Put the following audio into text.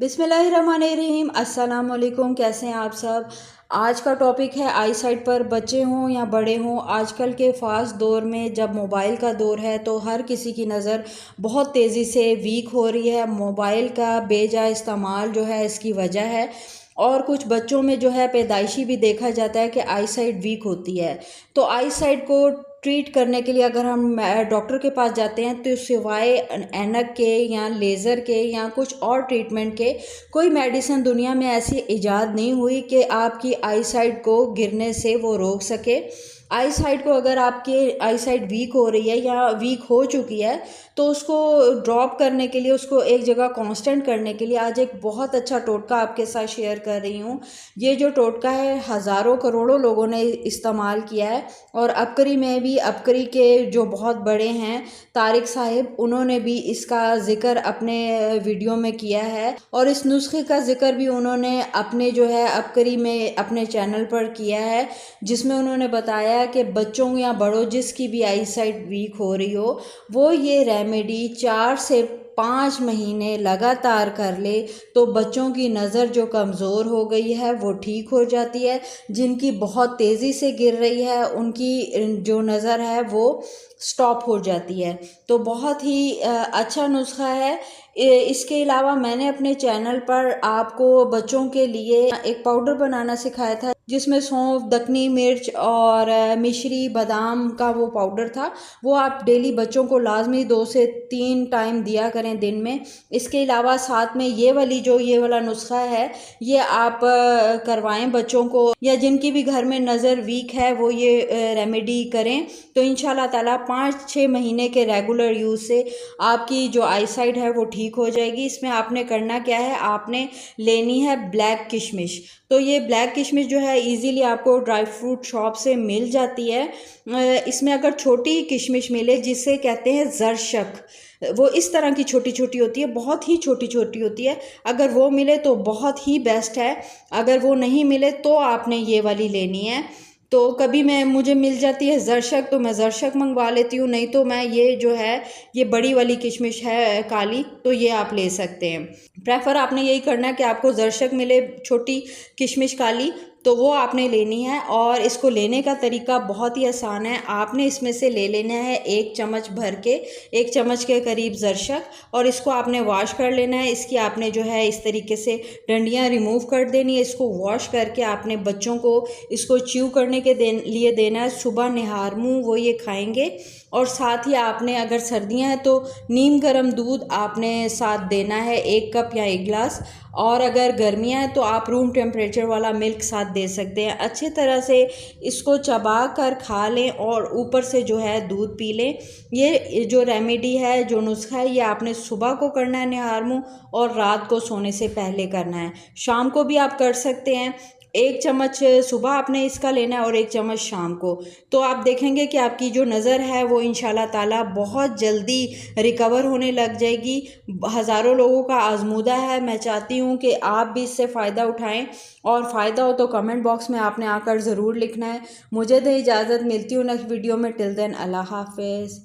बिस्मिल्लाहिर्रहमानिर्रहीम। अस्सलाम वालेकुम। कैसे हैं आप सब। आज का टॉपिक है आई साइट पर। बच्चे हों या बड़े हों, आजकल के फास्ट दौर में जब मोबाइल का दौर है तो हर किसी की नज़र बहुत तेज़ी से वीक हो रही है। मोबाइल का बेजा इस्तेमाल जो है इसकी वजह है। और कुछ बच्चों में जो है पैदाइशी भी देखा जाता है कि आई साइट वीक होती है। तो आई साइट को ट्रीट करने के लिए अगर हम डॉक्टर के पास जाते हैं तो सिवाय ऐनक के या लेज़र के या कुछ और ट्रीटमेंट के कोई मेडिसिन दुनिया में ऐसी इजाद नहीं हुई कि आपकी आई साइट को गिरने से वो रोक सके। आई साइट को अगर आपकी आई साइट वीक हो रही है या वीक हो चुकी है तो उसको ड्रॉप करने के लिए, उसको एक जगह कांस्टेंट करने के लिए आज एक बहुत अच्छा टोटका आपके साथ शेयर कर रही हूँ। ये जो टोटका है हज़ारों करोड़ों लोगों ने इस्तेमाल किया है और अबकरी में भी, अबकरी के जो बहुत बड़े हैं तारिक साहिब, उन्होंने भी इसका ज़िक्र अपने वीडियो में किया है और इस नुस्खे का ज़िक्र भी उन्होंने अपने जो है अबकरी में अपने चैनल पर किया है, जिसमें उन्होंने बताया कि बच्चों या बड़ों जिसकी भी आई साइट वीक हो रही हो वो ये रेमेडी 4 से 5 महीने लगातार कर ले तो बच्चों की नज़र जो कमज़ोर हो गई है वो ठीक हो जाती है। जिनकी बहुत तेज़ी से गिर रही है उनकी जो नज़र है वो स्टॉप हो जाती है। तो बहुत ही अच्छा नुस्खा है। इसके अलावा मैंने अपने चैनल पर आपको बच्चों के लिए एक पाउडर बनाना सिखाया था जिसमें सौंफ, दखनी मिर्च और मिश्री, बादाम का वो पाउडर था। वो आप डेली बच्चों को लाजमी 2 से 3 टाइम दिया करें दिन में। इसके अलावा साथ में ये वाला नुस्खा है ये आप करवाएं बच्चों को, या जिनकी भी घर में नज़र वीक है वो ये रेमेडी करें तो इंशाल्लाह ताला 5-6 महीने के रेगुलर यूज़ से आपकी जो आई साइट है वो ठीक हो जाएगी। इसमें आपने करना क्या है, आपने लेनी है ब्लैक किशमिश। तो ये ब्लैक किशमिश जो है इजीली आपको ड्राई फ्रूट शॉप से मिल जाती है। इसमें अगर छोटी किशमिश मिले जिसे कहते हैं ज़रशक, वो इस तरह की छोटी छोटी होती है, बहुत ही छोटी छोटी होती है, अगर वो मिले तो बहुत ही बेस्ट है। अगर वो नहीं मिले तो आपने ये वाली लेनी है। तो कभी मुझे मिल जाती है ज़रशक तो मैं ज़रशक मंगवा लेती हूँ, नहीं तो मैं ये जो है ये बड़ी वाली किशमिश है काली, तो ये आप ले सकते हैं। प्रेफर आपने यही करना है कि आपको ज़रशक मिले छोटी किशमिश काली, तो वो आपने लेनी है। और इसको लेने का तरीका बहुत ही आसान है। आपने इसमें से ले लेना है 1 चम्मच भर के, 1 चम्मच के करीब ज़रशक, और इसको आपने वॉश कर लेना है। इसकी आपने जो है इस तरीके से डंडियाँ रिमूव कर देनी है। इसको वॉश करके आपने बच्चों को इसको च्यू करने के लिए देना है। सुबह निहार मुँह वो ये खाएंगे। और साथ ही आपने अगर सर्दियाँ हैं तो नीम गर्म दूध आपने साथ देना है 1 कप या 1 गिलास, और अगर गर्मियाँ हैं तो आप रूम टेम्परेचर वाला मिल्क साथ दे सकते हैं। अच्छी तरह से इसको चबा कर खा लें और ऊपर से जो है दूध पी लें। ये जो रेमेडी है, जो नुस्खा है, ये आपने सुबह को करना है निहार मुँह, और रात को सोने से पहले करना है। शाम को भी आप कर सकते हैं। 1 चम्मच सुबह आपने इसका लेना है और 1 चम्मच शाम को। तो आप देखेंगे कि आपकी जो नज़र है वो इंशाल्लाह ताला बहुत जल्दी रिकवर होने लग जाएगी। हज़ारों लोगों का आजमूदा है। मैं चाहती हूँ कि आप भी इससे फ़ायदा उठाएं, और फ़ायदा हो तो कमेंट बॉक्स में आपने आकर ज़रूर लिखना है। मुझे तो इजाज़त, मिलती हूँ नेक्स्ट वीडियो में। टिल देन अल्लाह हाफ़िज़।